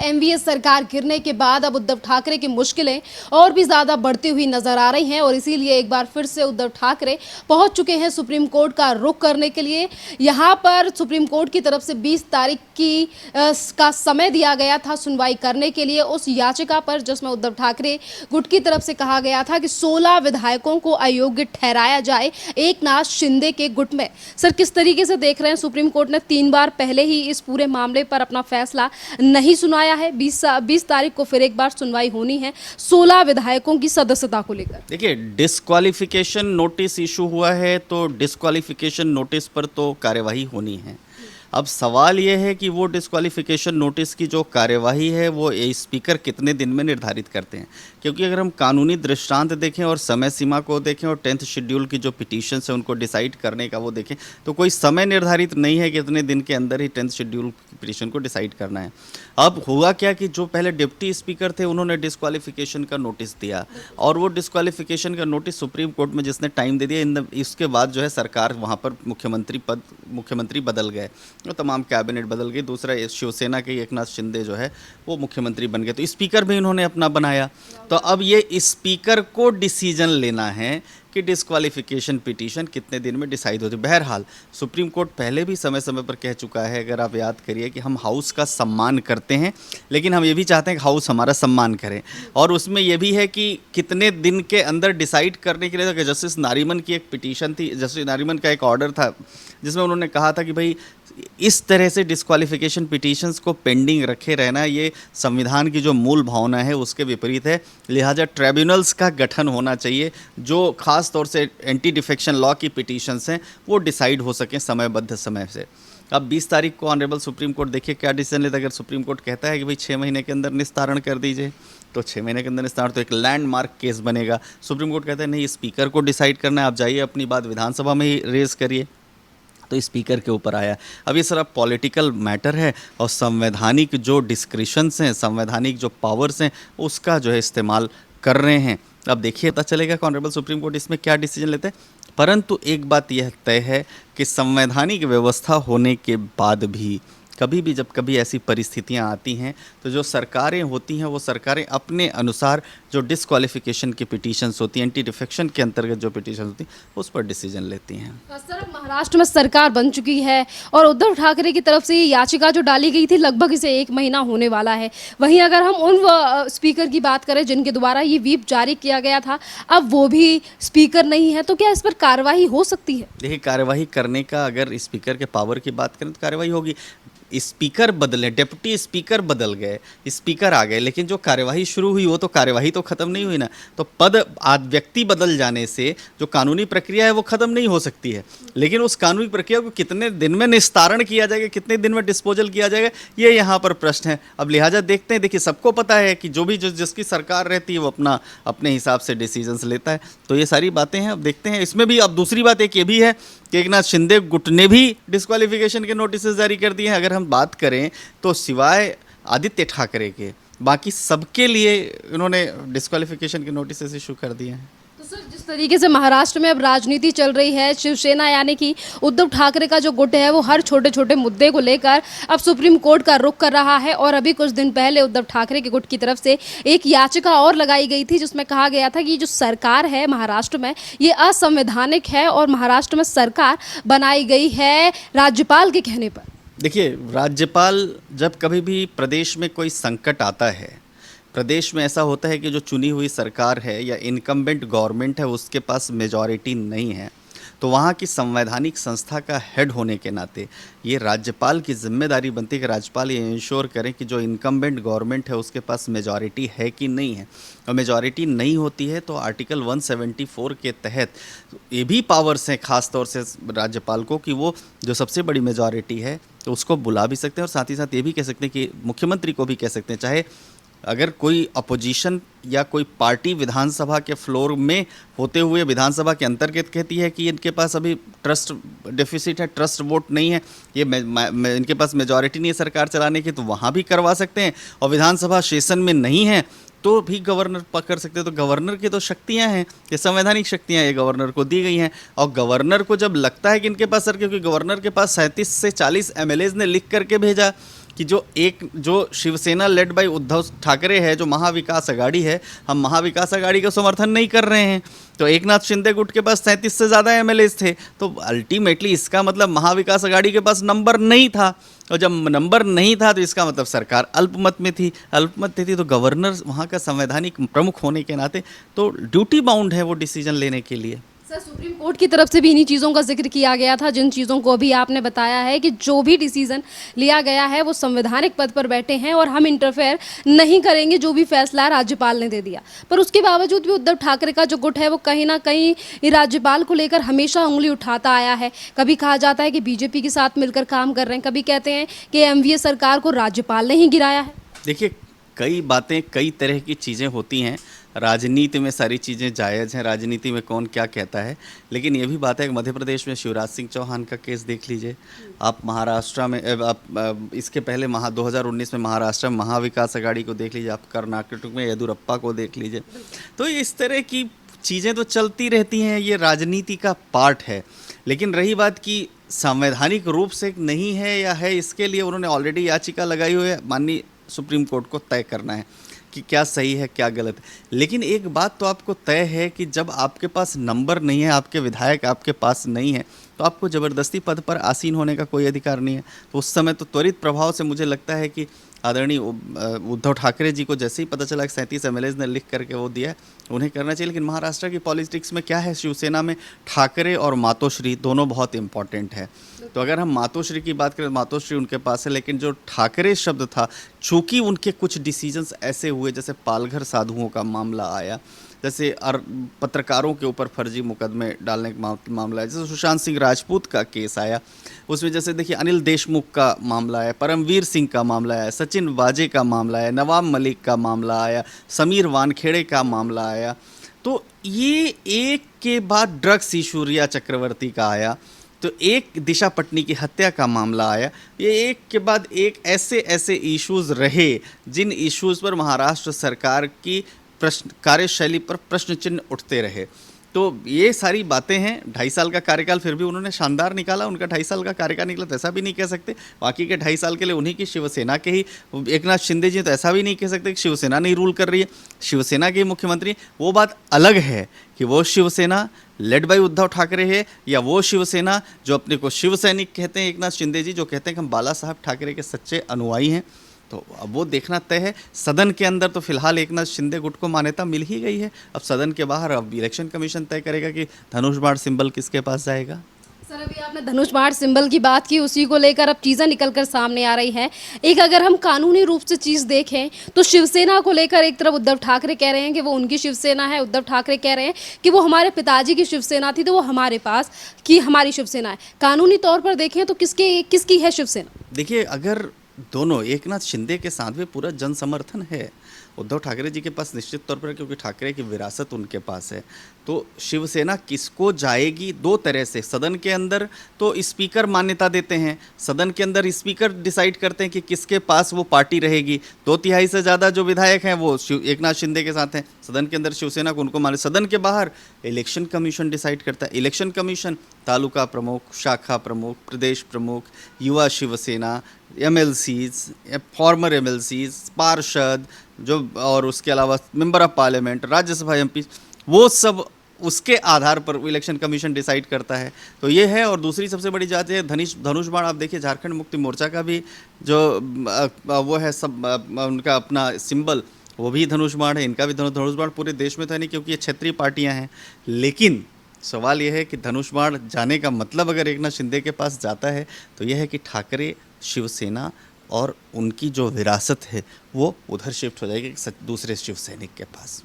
NDA सरकार गिरने के बाद अब उद्धव ठाकरे की मुश्किलें और भी ज्यादा बढ़ती हुई नजर आ रही हैं और इसीलिए एक बार फिर से उद्धव ठाकरे पहुंच चुके हैं सुप्रीम कोर्ट का रुख करने के लिए। यहां पर सुप्रीम कोर्ट की तरफ से 20 तारीख का समय दिया गया था सुनवाई करने के लिए उस याचिका पर, जिसमें उद्धव ठाकरे गुट की तरफ से कहा गया था कि 16 विधायकों को अयोग्य ठहराया जाए एकनाथ शिंदे के गुट में। सर, किस तरीके से देख रहे हैं? सुप्रीम कोर्ट ने 3 बार पहले ही इस पूरे मामले पर अपना फैसला नहीं सुनाया है। 20 तारीख को फिर एक बार सुनवाई होनी है 16 विधायकों की सदस्यता को लेकर। देखिए, डिस्क्वालिफिकेशन नोटिस इशू हुआ है तो डिस्क्वालिफिकेशन नोटिस पर तो कार्यवाही होनी है। अब सवाल ये है कि वो डिस्क्वालिफिकेशन नोटिस की जो कार्यवाही है वो स्पीकर कितने दिन में निर्धारित करते हैं, क्योंकि अगर हम कानूनी दृष्टांत देखें और समय सीमा को देखें और 10th शेड्यूल की जो पिटीशंस है उनको डिसाइड करने का वो देखें तो कोई समय निर्धारित नहीं है कि इतने दिन के अंदर ही 10th शेड्यूल की पिटीशन को डिसाइड करना है। अब हुआ क्या कि जो पहले डिप्टी स्पीकर थे उन्होंने डिस्क्वालिफिकेशन का नोटिस दिया और वो डिस्क्वालिफिकेशन का नोटिस सुप्रीम कोर्ट में जिसने टाइम दे दिया, इसके बाद जो है सरकार वहाँ पर मुख्यमंत्री बदल गए, तो तमाम कैबिनेट बदल गई। दूसरा, शिवसेना के एकनाथ शिंदे जो है वो मुख्यमंत्री बन गए, तो स्पीकर भी इन्होंने अपना बनाया। तो अब ये स्पीकर को डिसीजन लेना है कि डिस्क्वालिफिकेशन पिटीशन कितने दिन में डिसाइड होती है। बहरहाल सुप्रीम कोर्ट पहले भी समय समय पर कह चुका है, अगर आप याद करिए, कि हम हाउस का सम्मान करते हैं लेकिन हम ये भी चाहते हैं कि हाउस हमारा सम्मान करे, और उसमें यह भी है कि कितने दिन के अंदर डिसाइड करने के लिए। जस्टिस नारीमन की एक पिटीशन थी, जस्टिस नारीमन का एक ऑर्डर था जिसमें उन्होंने कहा था कि भाई इस तरह से डिस्क्वालिफिकेशन पिटीशंस को पेंडिंग रखे रहना ये संविधान की जो मूल भावना है उसके विपरीत है, लिहाजा ट्रिब्यूनल्स का गठन होना चाहिए जो खास तौर से एंटी डिफेक्शन लॉ की पिटीशंस हैं वो डिसाइड हो सकें समयबद्ध समय से। अब 20 तारीख को ऑनरेबल सुप्रीम कोर्ट देखिए क्या डिसीजन लेता है। अगर सुप्रीम कोर्ट कहता है कि भाई 6 महीने के अंदर निस्तारण कर दीजिए तो 6 महीने के अंदर निस्तारण, तो एक लैंडमार्क केस बनेगा। सुप्रीम कोर्ट कहता है नहीं, स्पीकर को डिसाइड करना है, आप जाइए अपनी बात विधानसभा में ही रेज करिए, तो स्पीकर के ऊपर आया। अब ये सारा पॉलिटिकल मैटर है और संवैधानिक जो डिस्क्रिशंस हैं, संवैधानिक जो पावर्स हैं उसका जो है इस्तेमाल कर रहे हैं। अब देखिए पता चलेगा कि ऑनरेबल सुप्रीम कोर्ट इसमें क्या डिसीजन लेते हैं। परंतु एक बात यह तय है कि संवैधानिक व्यवस्था होने के बाद भी कभी भी जब कभी ऐसी परिस्थितियां आती हैं तो जो सरकारें होती हैं वो सरकारें अपने अनुसार जो डिस्क्वालिफिकेशन की पिटीशंस होती हैं, एंटी डिफेक्शन के अंतर्गत जो पिटीशन होती हैं उस पर डिसीजन लेती हैं। सर, महाराष्ट्र में सरकार बन चुकी है और उद्धव ठाकरे की तरफ से ये याचिका जो डाली गई थी लगभग इसे 1 महीना होने वाला है। वहीं अगर हम उन स्पीकर की बात करें जिनके द्वारा ये व्हिप जारी किया गया था, अब वो भी स्पीकर नहीं है, तो क्या इस पर कार्रवाई हो सकती है? देखिए, कार्रवाई करने का अगर स्पीकर के पावर की बात करें तो कार्रवाई होगी। स्पीकर बदले, डिप्टी स्पीकर बदल गए, स्पीकर आ गए, लेकिन जो कार्यवाही शुरू हुई वो तो कार्यवाही तो खत्म नहीं हुई ना। तो व्यक्ति बदल जाने से जो कानूनी प्रक्रिया है वो खत्म नहीं हो सकती है, लेकिन उस कानूनी प्रक्रिया को कितने दिन में निस्तारण किया जाएगा, कितने दिन में डिस्पोजल किया जाएगा, ये यहाँ पर प्रश्न है। अब लिहाजा देखते हैं। देखिए, सबको पता है कि जिसकी सरकार रहती है वो अपने हिसाब से डिसीजंस लेता है, तो ये सारी बातें हैं। अब देखते हैं। इसमें भी अब दूसरी बात एक ये भी है कि एकनाथ शिंदे गुट ने भी डिस्क्वालिफिकेशन के नोटिस जारी कर दिए हैं। अगर हम बात करें तो सिवाय आदित्य ठाकरे के बाकी सबके लिए इन्होंने डिस्क्वालिफिकेशन के नोटिस इशू कर दिए हैं। तो सर, जिस तरीके से महाराष्ट्र में अब राजनीति चल रही है, शिवसेना यानी कि उद्धव ठाकरे का जो गुट है वो हर छोटे छोटे मुद्दे को लेकर अब सुप्रीम कोर्ट का रुख कर रहा है। और अभी कुछ दिन पहले उद्धव ठाकरे के गुट की तरफ से एक याचिका और लगाई गई थी जिसमें कहा गया था कि जो सरकार है महाराष्ट्र में ये असंवैधानिक है और महाराष्ट्र में सरकार बनाई गई है राज्यपाल के कहने पर। देखिए, राज्यपाल जब कभी भी प्रदेश में कोई संकट आता है, प्रदेश में ऐसा होता है कि जो चुनी हुई सरकार है या इनकम्बेंट गवर्नमेंट है उसके पास मेजॉरिटी नहीं है, तो वहाँ की संवैधानिक संस्था का हेड होने के नाते ये राज्यपाल की जिम्मेदारी बनती है कि राज्यपाल ये इंश्योर करें कि जो इनकम्बेंट गवर्नमेंट है उसके पास मेजॉरिटी है कि नहीं है। और मेजॉरिटी नहीं होती है तो आर्टिकल 174 के तहत ये भी पावर्स हैं खास तौर से राज्यपाल को कि वो जो सबसे बड़ी मेजॉरिटी है तो उसको बुला भी सकते हैं, और साथ ही साथ ये भी कह सकते हैं कि मुख्यमंत्री को भी कह सकते हैं, चाहे अगर कोई अपोजिशन या कोई पार्टी विधानसभा के फ्लोर में होते हुए विधानसभा के अंतर्गत कहती है कि इनके पास अभी ट्रस्ट डेफिसिट है, ट्रस्ट वोट नहीं है, ये इनके पास मेजॉरिटी नहीं है सरकार चलाने की, तो वहाँ भी करवा सकते हैं। और विधानसभा सेशन में नहीं है तो भी गवर्नर पकड़ सकते हैं। तो गवर्नर की तो शक्तियां हैं, ये संवैधानिक शक्तियां ये गवर्नर को दी गई हैं। और गवर्नर को जब लगता है कि इनके पास, सर, क्योंकि गवर्नर के पास 37 से 40 एमएलएज ने लिख करके भेजा कि जो शिवसेना लेड बाय उद्धव ठाकरे है, जो महाविकास आघाड़ी है, हम महाविकास आघाड़ी का समर्थन नहीं कर रहे हैं। तो एकनाथ शिंदे गुट के पास 37 से ज़्यादा एमएलएज थे, तो अल्टीमेटली इसका मतलब महाविकास आघाड़ी के पास नंबर नहीं था, और जब नंबर नहीं था तो इसका मतलब सरकार अल्पमत में थी। अल्पमत थी तो गवर्नर वहाँ का संवैधानिक प्रमुख होने के नाते तो ड्यूटी बाउंड है वो डिसीजन लेने के लिए। सर, सुप्रीम कोर्ट की तरफ से भी इन्हीं चीज़ों का जिक्र किया गया था, जिन चीज़ों को अभी आपने बताया है कि जो भी डिसीजन लिया गया है वो संवैधानिक पद पर बैठे हैं और हम इंटरफेयर नहीं करेंगे, जो भी फैसला राज्यपाल ने दे दिया। पर उसके बावजूद भी उद्धव ठाकरे का जो गुट है वो कहीं ना कहीं राज्यपाल को लेकर हमेशा उंगली उठाता आया है। कभी कहा जाता है कि बीजेपी के साथ मिलकर काम कर रहे हैं, कभी कहते हैं कि एमवीए सरकार को राज्यपाल ने ही गिराया है। देखिए, कई बातें, कई तरह की चीज़ें होती हैं। राजनीति में सारी चीज़ें जायज़ हैं, राजनीति में कौन क्या कहता है, लेकिन ये भी बात है कि मध्य प्रदेश में शिवराज सिंह चौहान का केस देख लीजिए, आप महाराष्ट्र में आप इसके पहले 2019 में महाराष्ट्र में महाविकास आघाड़ी को देख लीजिए, आप कर्नाटक में येदियुरप्पा को देख लीजिए। तो इस तरह की चीज़ें तो चलती रहती हैं, ये राजनीति का पार्ट है। लेकिन रही बात कि संवैधानिक रूप से नहीं है या है, इसके लिए उन्होंने ऑलरेडी याचिका लगाई हुई है, माननीय सुप्रीम कोर्ट को तय करना है कि क्या सही है क्या गलत है। लेकिन एक बात तो आपको तय है कि जब आपके पास नंबर नहीं है, आपके विधायक आपके पास नहीं है, तो आपको ज़बरदस्ती पद पर आसीन होने का कोई अधिकार नहीं है। तो उस समय तो त्वरित प्रभाव से मुझे लगता है कि आदरणीय उद्धव ठाकरे जी को जैसे ही पता चला कि 37 एमएलएज ने लिख करके वो दिया है, उन्हें करना चाहिए। लेकिन महाराष्ट्र की पॉलिटिक्स में क्या है, शिवसेना में ठाकरे और मातोश्री दोनों बहुत इंपॉर्टेंट है। तो अगर हम मातोश्री की बात करें, मातोश्री उनके पास है, लेकिन जो ठाकरे शब्द था, चूँकि उनके कुछ डिसीजंस ऐसे हुए, जैसे पालघर साधुओं का मामला आया, जैसे पत्रकारों के ऊपर फर्जी मुकदमे डालने का मामला है, जैसे सुशांत सिंह राजपूत का केस आया, उसमें जैसे देखिए अनिल देशमुख का मामला है, परमवीर सिंह का मामला है, सचिन वाजे का मामला है, नवाब मलिक का मामला आया, समीर वानखेड़े का मामला आया। तो ये एक के बाद ड्रग्स इशू रिया चक्रवर्ती का आया, तो एक दिशा पटनी की हत्या का मामला आया। ये एक के बाद एक ऐसे ऐसे इश्यूज़ रहे जिन इश्यूज़ पर महाराष्ट्र सरकार की कार्यशैली पर प्रश्न चिन्ह उठते रहे। तो ये सारी बातें हैं। 2.5 साल का कार्यकाल फिर भी उन्होंने शानदार निकाला, उनका 2.5 साल का कार्यकाल निकला तो ऐसा भी नहीं कह सकते। बाकी के 2.5 साल के लिए उन्हीं की शिवसेना के ही एकनाथ शिंदे जी, तो ऐसा भी नहीं कह सकते कि शिवसेना नहीं रूल कर रही है, शिवसेना के मुख्यमंत्री। वो बात अलग है कि वो शिवसेना लेड बाय उद्धव ठाकरे है या वो शिवसेना जो अपने को शिव सैनिक कहते हैं, एकनाथ शिंदे जी जो कहते हैं कि हम बाला साहब ठाकरे के सच्चे अनुयायी हैं। तो अब वो देखना तय है। सदन के अंदर तो फिलहाल एकनाथ शिंदे गुट को मान्यता मिल ही गई है, अब सदन के बाहर अब इलेक्शन कमीशन तय करेगा कि धनुष बाण सिंबल किसके पास जाएगा। सर, अभी आपने धनुष बाण सिंबल की बात की, उसी को लेकर अब चीज़ें निकलकर सामने आ रही हैं। एक अगर हम कानूनी रूप से चीज़ देखें तो शिवसेना को लेकर एक तरफ उद्धव ठाकरे कह रहे हैं कि वो उनकी शिवसेना है, उद्धव ठाकरे कह रहे हैं कि वो हमारे पिताजी की शिवसेना थी तो वो हमारे पास की हमारी शिवसेना है। कानूनी तौर पर देखें तो किसकी है शिवसेना? देखिए, अगर दोनों एकनाथ शिंदे के साथ भी पूरा जन समर्थन है, उद्धव ठाकरे जी के पास निश्चित तौर पर, क्योंकि ठाकरे की विरासत उनके पास है, तो शिवसेना किसको जाएगी दो तरह से। सदन के अंदर तो स्पीकर मान्यता देते हैं, सदन के अंदर स्पीकर डिसाइड करते हैं कि किसके पास वो पार्टी रहेगी। 2/3 से ज़्यादा जो विधायक हैं वो एकनाथ शिंदे के साथ हैं, सदन के अंदर शिवसेना को उनको माने। सदन के बाहर इलेक्शन कमीशन डिसाइड करता है। इलेक्शन कमीशन तालुका प्रमुख, शाखा प्रमुख, प्रदेश प्रमुख, युवा शिवसेना, एमएलसीज, फॉर्मर एमएलसीज, पार्षद जो, और उसके अलावा member of parliament, Rajya Sabha MP, वो सब उसके आधार पर इलेक्शन कमीशन डिसाइड करता है। तो ये है। और दूसरी सबसे बड़ी बात है धनुष बाण। आप देखिए झारखंड मुक्ति मोर्चा का भी जो वो है सब उनका अपना सिंबल वो भी धनुष बाण है, इनका भी धनुष बाण पूरे देश में तो है नहीं क्योंकि ये क्षेत्रीय पार्टियां हैं। लेकिन सवाल यह है कि धनुष बाण जाने का मतलब अगर एकनाथ शिंदे के पास जाता है तो यह है कि ठाकरे शिवसेना और उनकी जो विरासत है वो उधर शिफ्ट हो जाएगी दूसरे शिव सैनिक के पास।